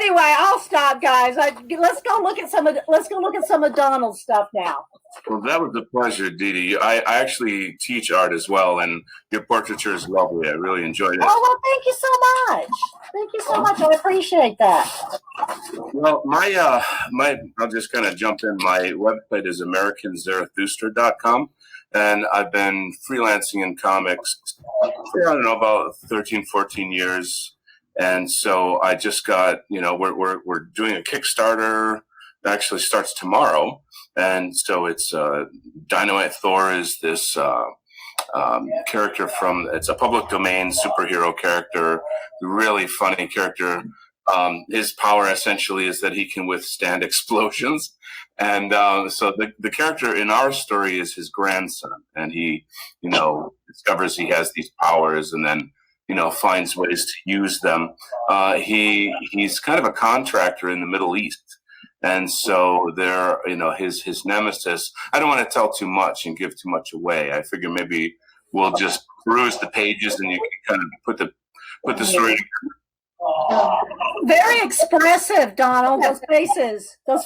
Anyway, I'll stop, guys. Let's go look at some of Donald's stuff now. Well, that was a pleasure, Dee Dee. I actually teach art as well, and your portraiture is lovely. I really enjoyed it. Oh, well, thank you so much. Thank you so much. I appreciate that. Well, I'll just kind of jump in. My website is AmericanZarathustra.com, and I've been freelancing in comics for, I don't know, about 13, 14 years. And so I just got, we're doing a Kickstarter that actually starts tomorrow. And so it's Dynamite Thor is this character it's a public domain superhero character, really funny character. His power essentially is that he can withstand explosions. And so the character in our story is his grandson. And he, discovers he has these powers and then, finds ways to use them. He's kind of a contractor in the Middle East. And so his nemesis, I don't want to tell too much and give too much away. I figure maybe we'll just peruse the pages and you can kind of put the story together. Very expressive, Donald. Those faces are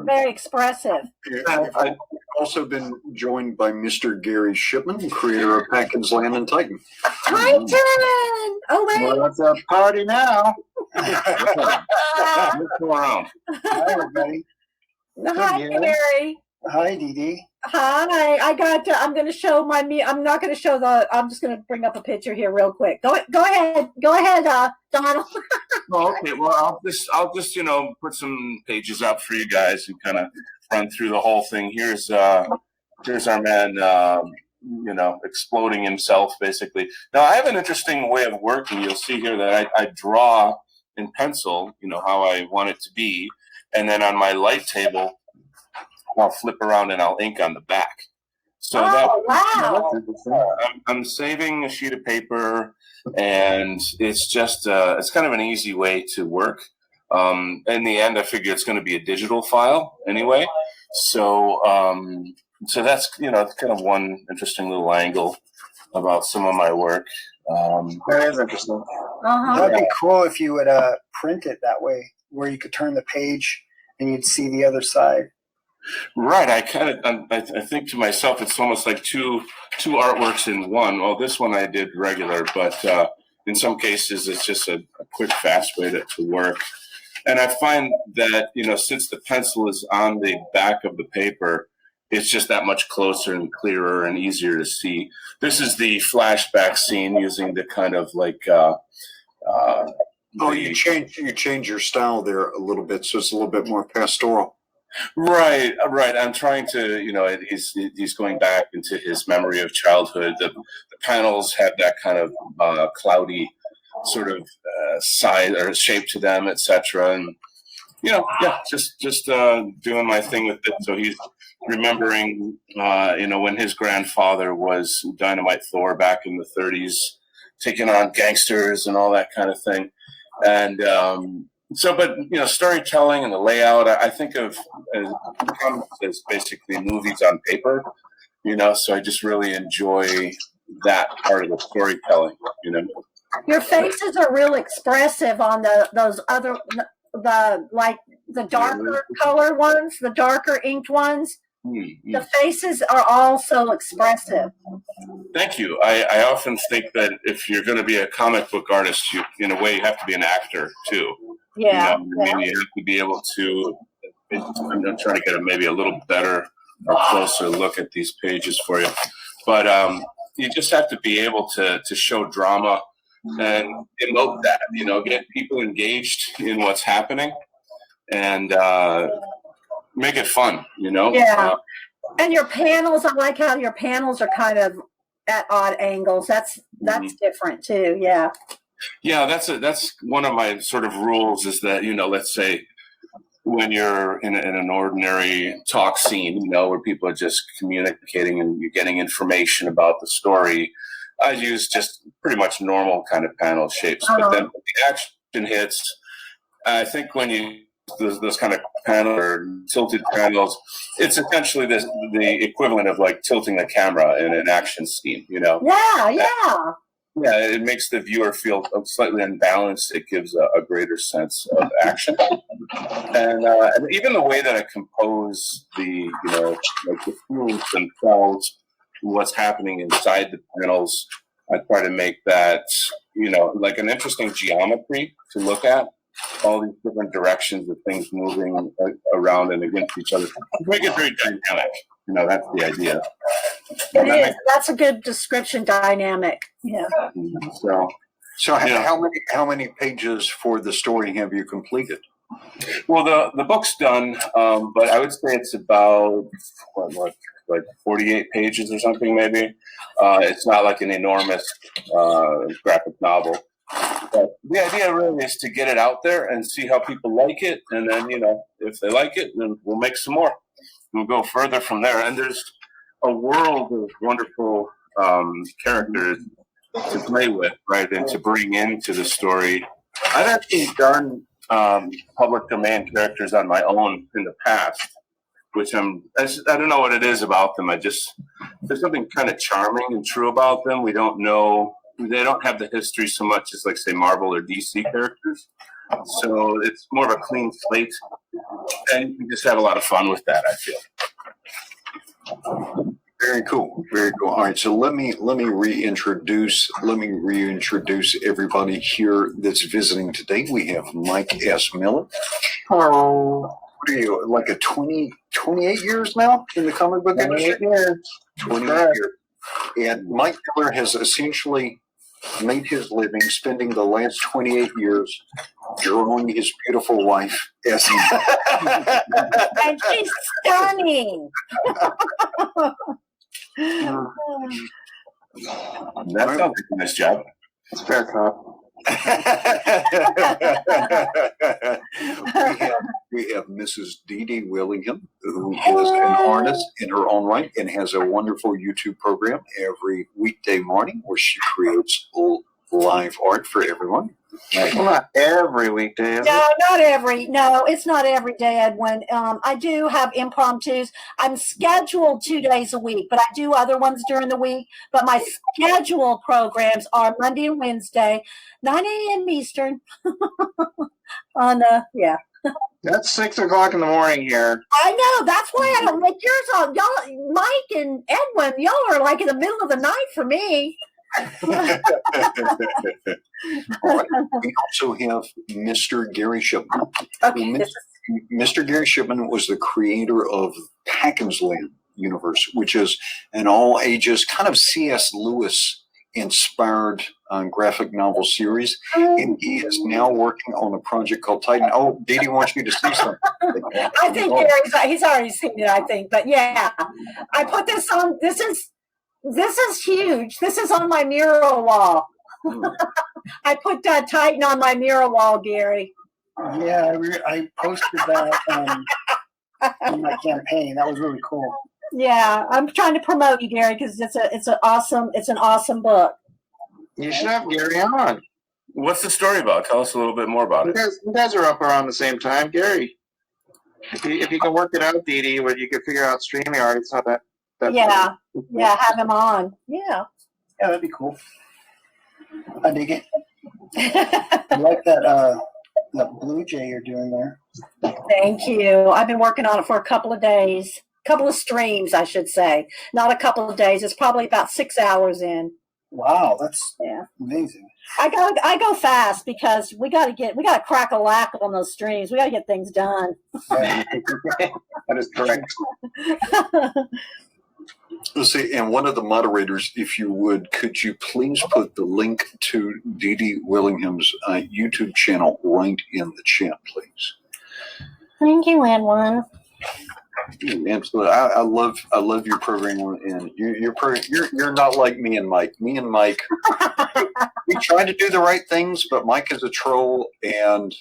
very expressive. I've also been joined by Mr. Gary Shipman, creator of Packins Land and Titan. Titan! Oh, wait. Well, it's a party now. Let's go around. Hi, everybody. Hi, Gary. Hi, Dee Dee. Hi. I'm going to show I'm not going to show I'm just going to bring up a picture here real quick. Go ahead, Donald. Okay. Well, I'll just put some pages up for you guys and kind of run through the whole thing. Here's our man, exploding himself basically. Now I have an interesting way of working. You'll see here that I draw in pencil, how I want it to be, and then on my light table, I'll flip around and I'll ink on the back. So wow. I'm saving a sheet of paper, and it's just it's kind of an easy way to work. In the end, I figure it's going to be a digital file anyway. So that's kind of one interesting little angle about some of my work. That is interesting. That'd be cool if you would print it that way, where you could turn the page and you'd see the other side. Right. I think to myself, it's almost like two artworks in one. Well, this one I did regular, but in some cases, it's just a quick, fast way to work. And I find that, since the pencil is on the back of the paper, it's just that much closer and clearer and easier to see. This is the flashback scene using the kind of like you change your style there a little bit, so it's a little bit more pastoral. Right. I'm trying to, he's going back into his memory of childhood. The panels have that kind of cloudy sort of size or shape to them, etc. And just doing my thing with it. So he's remembering, when his grandfather was Dynamite Thor back in the 30s, taking on gangsters and all that kind of thing. And storytelling and the layout, I think of comics as basically movies on paper, so I just really enjoy that part of the storytelling, Your faces are real expressive on the darker color ones, the darker inked ones. Mm-hmm. The faces are all so expressive. Thank you. I often think that if you're going to be a comic book artist, you, in a way, you have to be an actor too. Yeah. You have to be able to. I'm trying to get maybe a little better or closer look at these pages for you, but you just have to be able to show drama and emote that. Get people engaged in what's happening and make it fun. Yeah. And your panels, I like how your panels are kind of at odd angles. That's different too. Yeah. Yeah, that's one of my sort of rules is that, let's say when you're in an ordinary talk scene, where people are just communicating and you're getting information about the story, I use just pretty much normal kind of panel shapes. But then when the action hits, I think when you those kind of panel or tilted panels, it's essentially the equivalent of like tilting the camera in an action scene, Yeah. Yeah, it makes the viewer feel slightly unbalanced. It gives a greater sense of action, and even the way that I compose like the scenes themselves, what's happening inside the panels. I try to make that like an interesting geometry to look at. All these different directions of things moving around and against each other. Make it very dynamic. That's the idea. It is. That's a good description. Dynamic. Yeah. So how many pages for the story have you completed? Well, the book's done, but I would say it's about like 48 pages or something, maybe. It's not like an enormous graphic novel. But the idea really is to get it out there and see how people like it, and then if they like it, then we'll make some more. We'll go further from there. And there's a world of wonderful characters to play with, right, and to bring into the story. I've actually done public domain characters on my own in the past, which I don't know what it is about them. There's something kind of charming and true about them. We don't know. They don't have the history so much as, like, say, Marvel or DC characters. So it's more of a clean slate, and you just have a lot of fun with that, I feel. Very cool. Very cool. All right. So let me reintroduce everybody here that's visiting today. We have Mike S. Miller. Hello. What are you, like 28 years now in the comic book industry? 28 years. And Mike Miller has essentially made his living spending the last 28 years drawing his beautiful wife. Yes. And she's stunning. That sounds like a nice job. It's fair cop. we have Mrs. Dee Dee Willingham, who is an artist in her own right and has a wonderful YouTube program every weekday morning where she creates live art for everyone. Well, not every weekday. No, not every. No, it's not every day, Edwin. I do have impromptus. I'm scheduled 2 days a week, but I do other ones during the week. But my scheduled programs are Monday and Wednesday, 9 a.m. Eastern. Yeah. That's 6 o'clock in the morning here. I know. That's why I don't make yours on. Y'all, Mike and Edwin, y'all are like in the middle of the night for me. Right. We also have Mr. Gary Shipman. Okay. Mr. Gary Shipman was the creator of Packens Land universe, which is an all ages kind of C.S. Lewis inspired graphic novel series. And he is now working on a project called Titan. Oh, Dee Dee wants you to see something. I think he's already seen it, I think. But yeah, I put this on. This is huge. This is on my mural wall. I put Titan on my mural wall, Gary. Yeah, I posted that in my campaign. That was really cool. Yeah, I'm trying to promote you, Gary, because it's an awesome book. You should have Gary on. What's the story about? Tell us a little bit more about it. You guys are up around the same time, Gary. If you can work it out, Dee Dee, where you can figure out StreamYard, it's not that. Yeah, have him on. Yeah, that'd be cool. I dig it. I like that blue jay you're doing there. Thank you. I've been working on it for a couple of days. Couple of streams, I should say. Not a couple of days. It's probably about 6 hours in. Wow, that's amazing. I go fast because we got to crack a lack on those streams. We got to get things done. That is correct. Let's see, and one of the moderators, if you would, could you please put the link to Dee Dee Willingham's YouTube channel right in the chat, please? Thank you, Edwin. Absolutely, I love your program, and you're not like me and Mike. Me and Mike, we try to do the right things, but Mike is a troll, and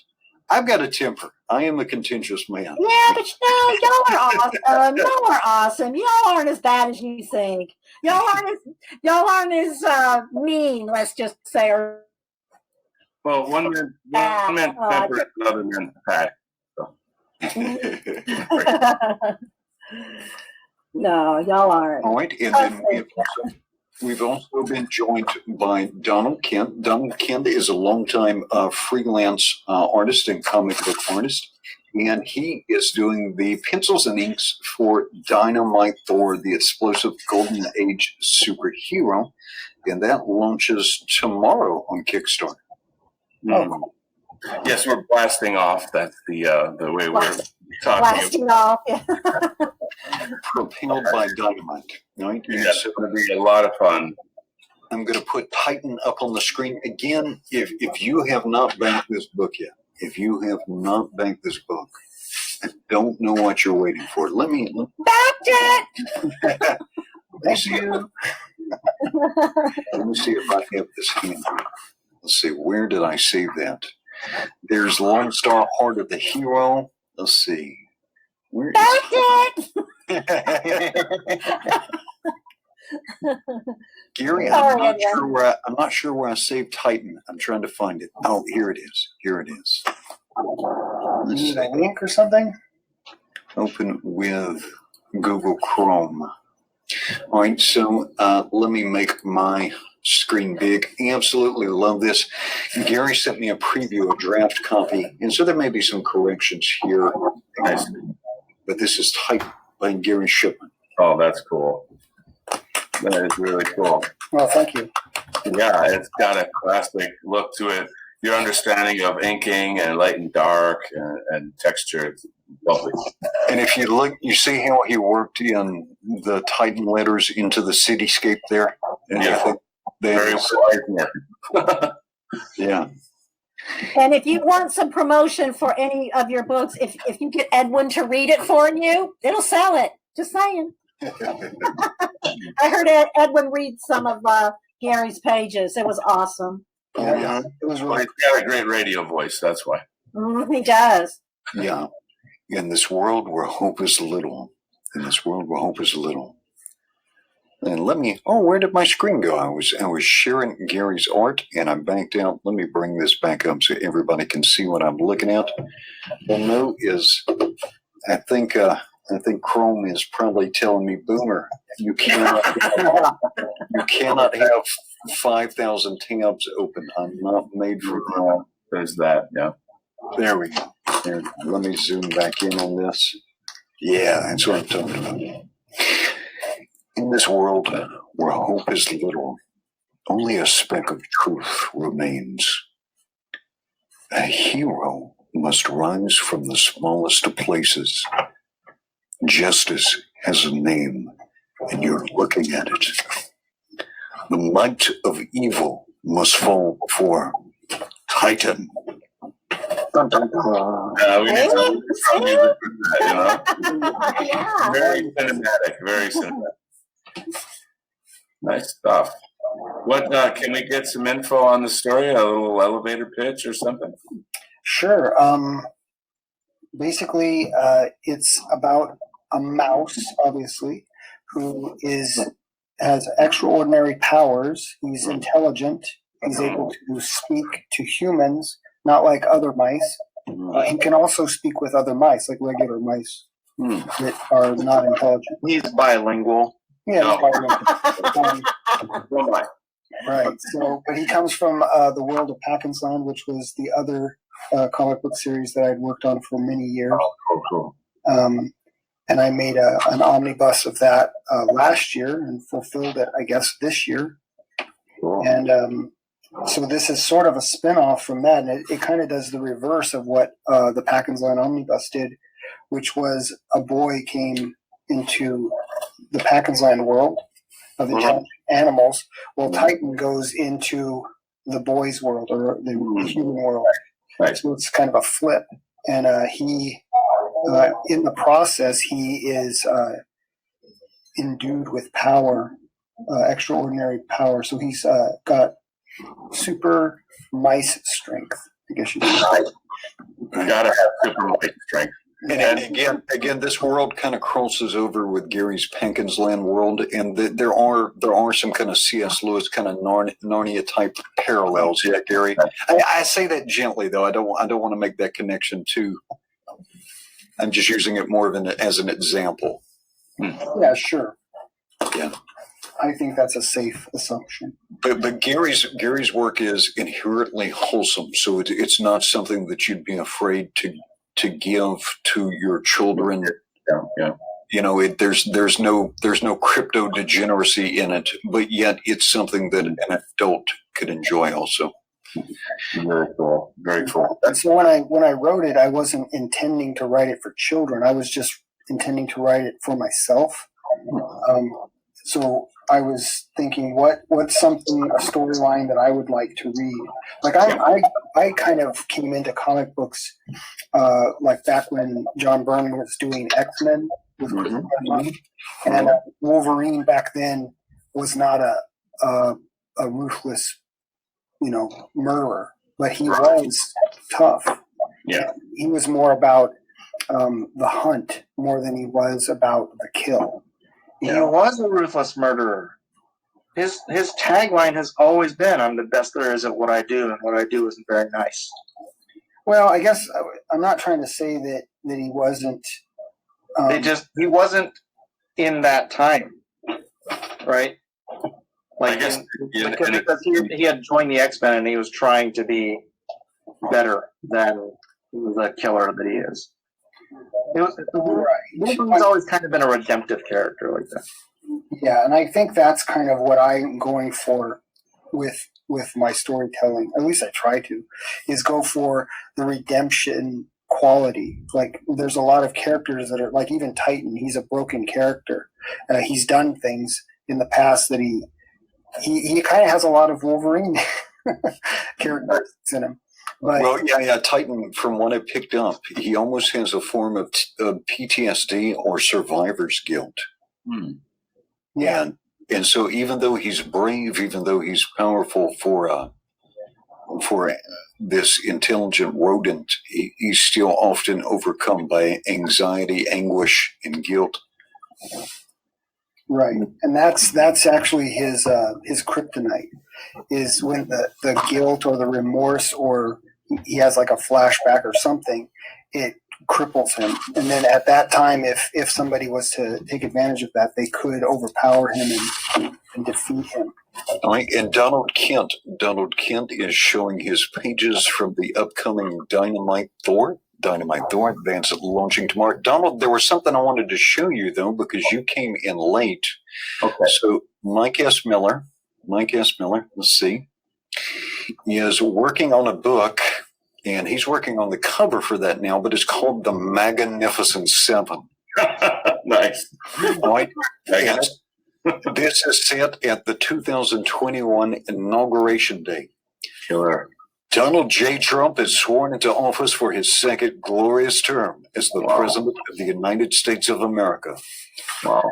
I've got a temper. I am a contentious man. Yeah, but y'all are awesome. Y'all are awesome. Y'all aren't as bad as you think. Y'all aren't as mean. Let's just say. Well, one man's temper is another man's pack. No, y'all aren't. All right, and then We've also been joined by Donald Kent. Donald Kent is a longtime freelance artist and comic book artist, and he is doing the pencils and inks for Dynamite Thor, the explosive golden age superhero, and that launches tomorrow on Kickstarter. Oh. Yes, we're blasting off. That's the way we're talking. Blasting off. Yeah. Propelled by dynamite. Right? Yeah, it's going to be a lot of fun. I'm going to put Titan up on the screen again. If you have not banked this book yet, I don't know what you're waiting for. Let me Backed it. Thank you. Let me see if I have this handy. Let's see, where did I save that? There's Lone Star, Heart of the Hero. Let's see. Where Backed it. Gary, I'm not sure where I saved Titan. I'm trying to find it. Oh, here it is. You need a link or something? Open with Google Chrome. All right, so let me make my screen big. Absolutely love this. Gary sent me a preview, a draft copy, and so there may be some corrections here. But this is Titan by Gary Shipman. Oh, that's cool. That is really cool. Well, thank you. Yeah, it's got a classic look to it. Your understanding of inking and light and dark and texture is lovely. And if you look, you see how he worked in the Titan letters into the cityscape there? And Yeah. Very wise. Yeah. And if you want some promotion for any of your books, if you get Edwin to read it for you, it'll sell it. Just saying. I heard Edwin read some of Gary's pages. It was awesome. Yeah. It was Well, really he's got a great radio voice, that's why. He does. Yeah. In this world where hope is little. And where did my screen go? I was sharing Gary's art and I banked out. Let me bring this back up so everybody can see what I'm looking at. Well, no is, I think Chrome is probably telling me, Boomer, you cannot have 5,000 tabs open. I'm not made for Chrome. There's that, yeah. There we go. There, let me zoom back in on this. Yeah, that's what I'm talking about. In this world where hope is little, only a speck of truth remains. A hero must rise from the smallest of places. Justice has a name, and you're looking at it. The might of evil must fall before Titan. We need some music for that, Yeah. Very cinematic. Nice stuff. What can we get some info on the story? A little elevator pitch or something? Sure. Basically, it's about a mouse, obviously, who has extraordinary powers. He's intelligent. He's able to speak to humans, not like other mice. He can also speak with other mice, like regular mice that are not intelligent. He's bilingual. Yeah, he's bilingual. Right. So, but he comes from the world of Packens Land, which was the other comic book series that I'd worked on for many years. Oh, cool. And I made an omnibus of that last year and fulfilled it, I guess, this year. Cool. And so this is sort of a spin-off from that, and it kind of does the reverse of what the Packens Land omnibus did, which was a boy came into the Packens Land world of intelligent animals. Well, Titan goes into the boy's world, or the human world. Right. So it's kind of a flip. And he, in the process, he is endued with power, extraordinary power. So he's got super mice strength, I guess you could say. Gotta have super mice strength. And again, this world kind of crosses over with Gary's Packens Land world, and there are some kind of C.S. Lewis kind of Narnia type parallels. Yeah, Gary. I say that gently, though. I don't want to make that connection too. I'm just using it more of as an example. Yeah, sure. Yeah. I think that's a safe assumption. But Gary's work is inherently wholesome, so it's not something that you'd be afraid to give to your children. Yeah. You know, there's no crypto degeneracy in it, but yet it's something that an adult could enjoy also. Very cool. Very cool. And so when I wrote it, I wasn't intending to write it for children. I was just intending to write it for myself. So I was thinking, what's a storyline that I would like to read? Like I kind of came into comic books like back when John Byrne was doing X-Men with Wolverine, and Wolverine back then was not a ruthless, murderer, but he was tough. Yeah. He was more about the hunt more than he was about the kill. He was a ruthless murderer. His tagline has always been, "I'm the best there is at what I do, and what I do isn't very nice." Well, I guess I'm not trying to say that he wasn't. He wasn't in that time, right? Like, I guess, because he had joined the X-Men and he was trying to be better than the killer that he is. Wolverine's always kind of been a redemptive character like that. Yeah, and I think that's kind of what I'm going for with my storytelling. At least I try to, is go for the redemption quality. Like, there's a lot of characters that are like, even Titan. He's a broken character. He's done things in the past that he kind of has a lot of Wolverine characteristics in him. But, well, yeah. Titan, from what I picked up, he almost has a form of PTSD or survivor's guilt. Yeah. And so even though he's brave, even though he's powerful for this intelligent rodent, he's still often overcome by anxiety, anguish, and guilt. Right, and that's actually his kryptonite, is when the guilt or the remorse, or he has like a flashback or something, it cripples him. And then at that time, if somebody was to take advantage of that, they could overpower him and defeat him. All right, and Donald Kent is showing his pages from the upcoming Dynamite Thor, that's launching tomorrow. Donald, there was something I wanted to show you, though, because you came in late. Okay. So Mike S. Miller, let's see, is working on a book, and he's working on the cover for that now, but it's called The Magnificent Seven. Nice. Right? This is set at the 2021 Inauguration Day. Sure. Donald J. Trump is sworn into office for his second glorious term as the President of the United States of America. Wow.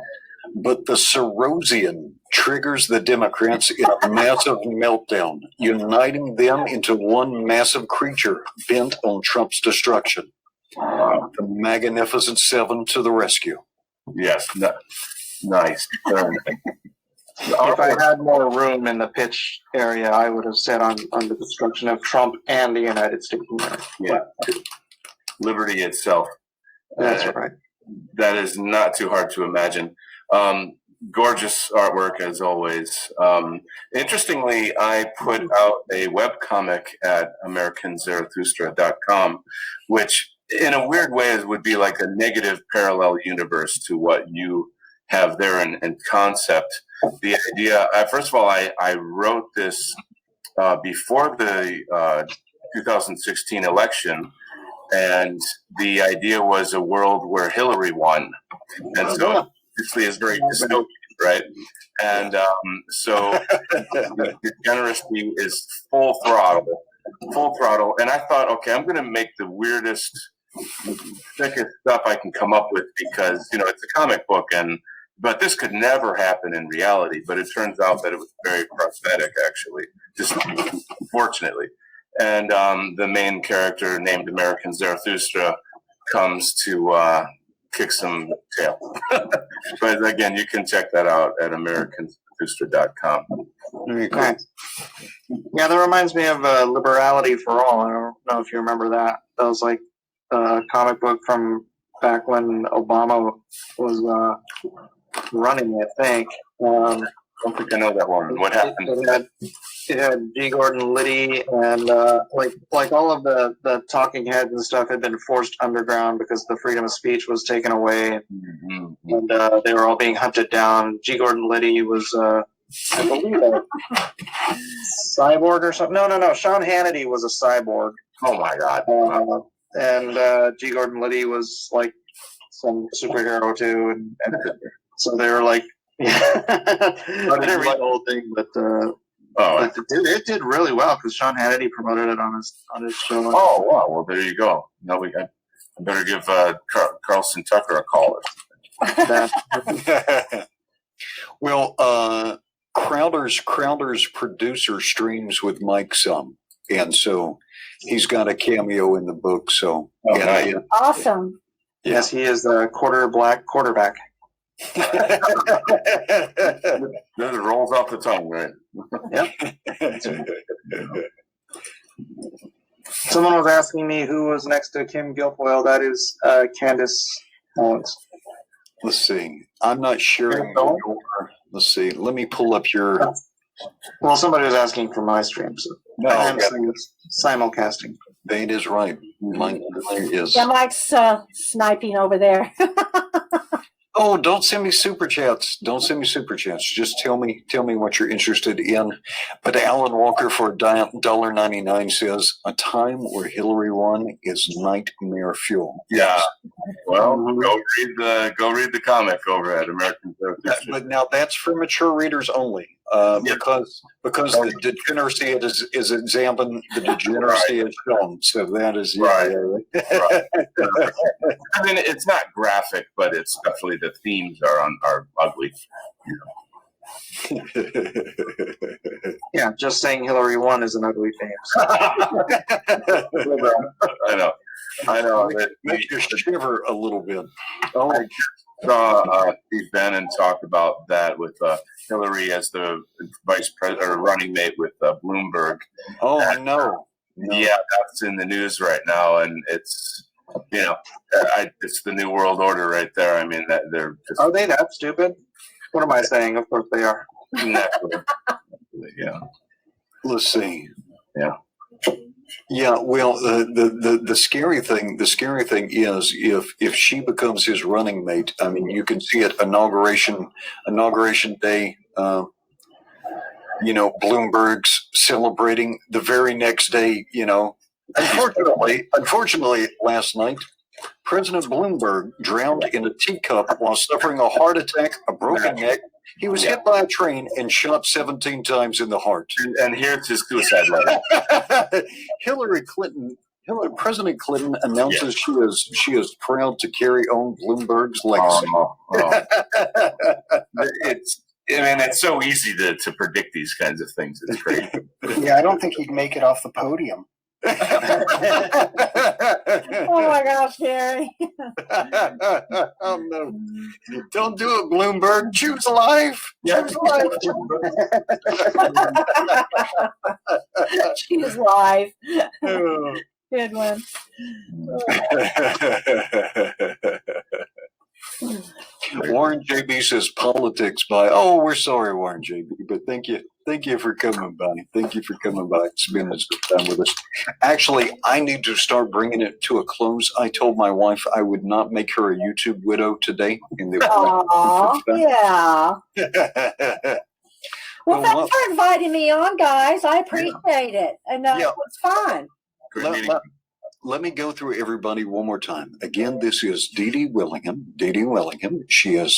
But the Sorosian triggers the Democrats in a massive meltdown, uniting them into one massive creature bent on Trump's destruction. Wow. The Magnificent Seven to the rescue. Yes. Nice. If I had more room in the pitch area, I would have said on the destruction of Trump and the United States of America. Yeah. Liberty itself. That's right. That is not too hard to imagine. Gorgeous artwork, as always. Interestingly, I put out a webcomic at AmericanZarathustra.com, which in a weird way would be like a negative parallel universe to what you have there in concept. The idea, first of all, I wrote this before the 2016 election, and the idea was a world where Hillary won. And so obviously is very dystopian, right? And so the degeneracy is full throttle. And I thought, okay, I'm going to make the weirdest, thickest stuff I can come up with, because, it's a comic book, but this could never happen in reality. But it turns out that it was very prosthetic, actually, just unfortunately. And the main character, named American Zarathustra, comes to kick some tail. But again, you can check that out at AmericanZarathustra.com. Very cool. Nice. Yeah, that reminds me of Liberality for All. I don't know if you remember that. That was like a comic book from back when Obama was running, I think. don't think I know that one. What happened? It had G. Gordon Liddy and like all of the talking heads and stuff had been forced underground because the freedom of speech was taken away, and they were all being hunted down. G. Gordon Liddy was, I believe, a cyborg or something. No. Sean Hannity was a cyborg. Oh my God! And G. Gordon Liddy was like some superhero too, and so they were like, I didn't read the whole thing, but it did really well because Sean Hannity promoted it on his show. Oh wow! Well, there you go. Now I better give Carlson Tucker a call. Well, Crowder's producer streams with Mike some, and so he's got a cameo in the book. So nice. Awesome. Yes, he is the quarter black quarterback. Then it rolls off the tongue, right? Yep. Someone was asking me who was next to Kim Guilfoyle. That is Candace Owens. Let's see. I'm not sure. Let's see. Let me pull up your. Well, somebody was asking for my stream, so I'm simulcasting. That is right. Mine is. Yeah, Mike's sniping over there. Oh, don't send me super chats. Don't send me super chats. Just tell me what you're interested in. But Alan Walker for $1.99 says a time where Hillary won is nightmare fuel. Yeah. Well, go read the comic over at American Therapy. But now that's for mature readers only. Because the degeneracy is examined, the degeneracy is shown. So that is right. I mean, it's not graphic, but it's definitely the themes are ugly. Yeah, just saying Hillary won is an ugly theme. So. I know. It makes you shiver a little bit. Oh, I saw Steve Bannon talk about that with Hillary as the vice president or running mate with Bloomberg. Oh, no. Yeah, that's in the news right now, and it's it's the new world order right there. I mean, that they're just, are they that stupid? What am I saying? Of course they are. Yeah. Let's see. Yeah. Yeah, well, the scary thing is if she becomes his running mate. I mean, you can see it inauguration day. Bloomberg's celebrating the very next day. Unfortunately, last night, President Bloomberg drowned in a teacup while suffering a heart attack, a broken neck. He was hit by a train and shot 17 times in the heart. And here's his suicide letter. President Clinton announces she is proud to carry on Bloomberg's legacy. It's so easy to predict these kinds of things. It's crazy. Yeah, I don't think he'd make it off the podium. Oh my gosh, Gary. Oh no. Don't do it, Bloomberg. Choose life. Choose life. Choose life. Good one. Warren JB says politics by. Oh, we're sorry, Warren JB, but thank you for coming by. Thank you for coming by. Spending some time with us. Actually, I need to start bringing it to a close. I told my wife I would not make her a YouTube widow today. Aww, yeah. Well, thanks for inviting me on, guys. I appreciate it, and it was fun. Let me go through everybody one more time. Again, this is Dee Dee Willingham. Dee Dee Willingham. She is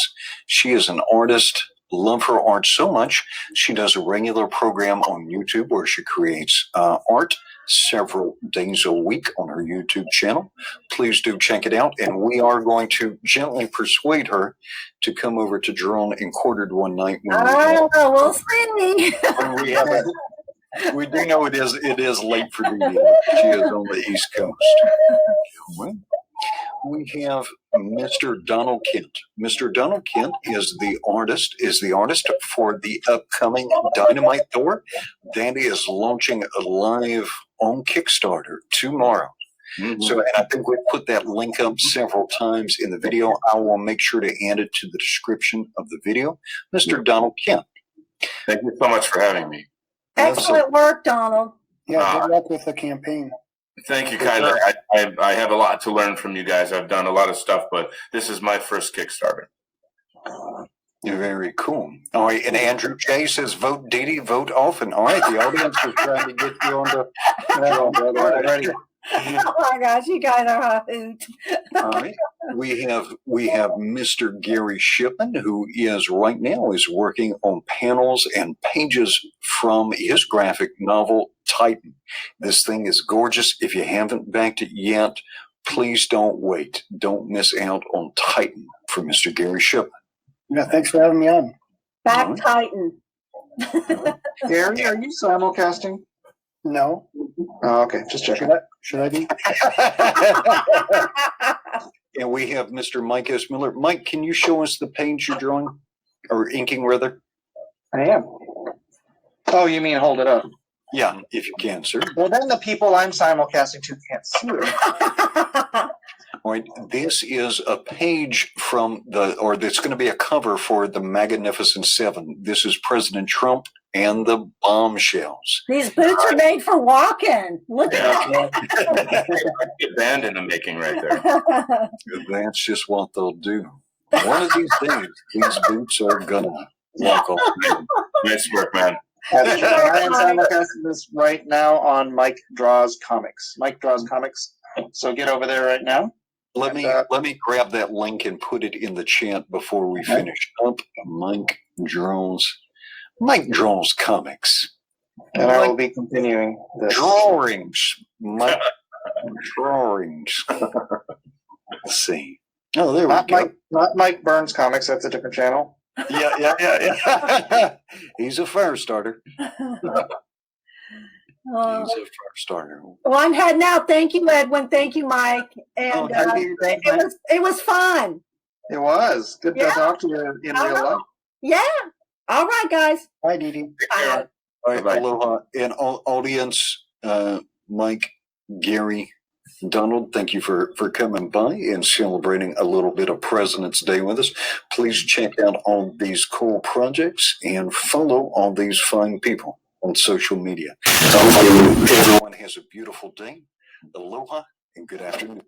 an artist. Love her art so much. She does a regular program on YouTube where she creates art several days a week on her YouTube channel. Please do check it out. And we are going to gently persuade her to come over to Drone and Quartered one night. We'll see. When we have we do know it is late for Dee Dee. She is on the East Coast. Well, we have Mr. Donald Kent. Mr. Donald Kent is the artist for the upcoming Dynamite Thor. That is launching live on Kickstarter tomorrow. Mm-hmm. So, and I think we've put that link up several times in the video. I will make sure to add it to the description of the video. Mr. Donald Kent. Thank you so much for having me. Excellent work, Donald. Yeah, good luck with the campaign. Thank you, Kyler. I have a lot to learn from you guys. I've done a lot of stuff, but this is my first Kickstarter. Very cool. All right, and Andrew J says, vote Dee Dee, vote often. All right, the audience is trying to get you on the already. Oh my gosh, you guys are a hoot. All right. We have Mr. Gary Shipman, who is right now is working on panels and pages from his graphic novel Titan. This thing is gorgeous. If you haven't backed it yet, please don't wait. Don't miss out on Titan from Mr. Gary Shipman. Yeah, thanks for having me on. Back Titan. Gary, are you simulcasting? No. Oh, okay, just checking. Should I be? And we have Mr. Mike S. Miller. Mike, can you show us the page you're drawing? Or inking, rather? I am. Oh, you mean hold it up? Yeah, if you can, sir. Well, then the people I'm simulcasting to can't see it. All right, this is a page from that's going to be a cover for the Magnificent Seven. This is President Trump and the bombshells. These boots are made for walking. Look at that. Band in the making right there. That's just what they'll do. One of these days, these boots are gonna walk off. Nice work, man. I am simulcasting this right now on Mike Draws Comics. Mike Draws Comics. So get over there right now. Let me grab that link and put it in the chat before we finish up. Mike Draws Comics. And I will be continuing this. Drawings. Mike Drawings. Let's see. Oh, there we go. Not Mike Burns Comics. That's a different channel. Yeah. He's a fire starter. He's Oh. a fire starter. Well, I'm heading out. Thank you, Edwin. Thank you, Mike. And it was fun. It was good to Yeah. talk to you in real life. Yeah. All right, guys. Bye, Dee Dee. Bye. All right, Bye-bye. aloha. And audience, Mike, Gary, Donald, thank you for coming by and celebrating a little bit of President's Day with us. Please check out all these cool projects and follow all these fine people on social media. Hopefully everyone has a beautiful day. Aloha and good afternoon.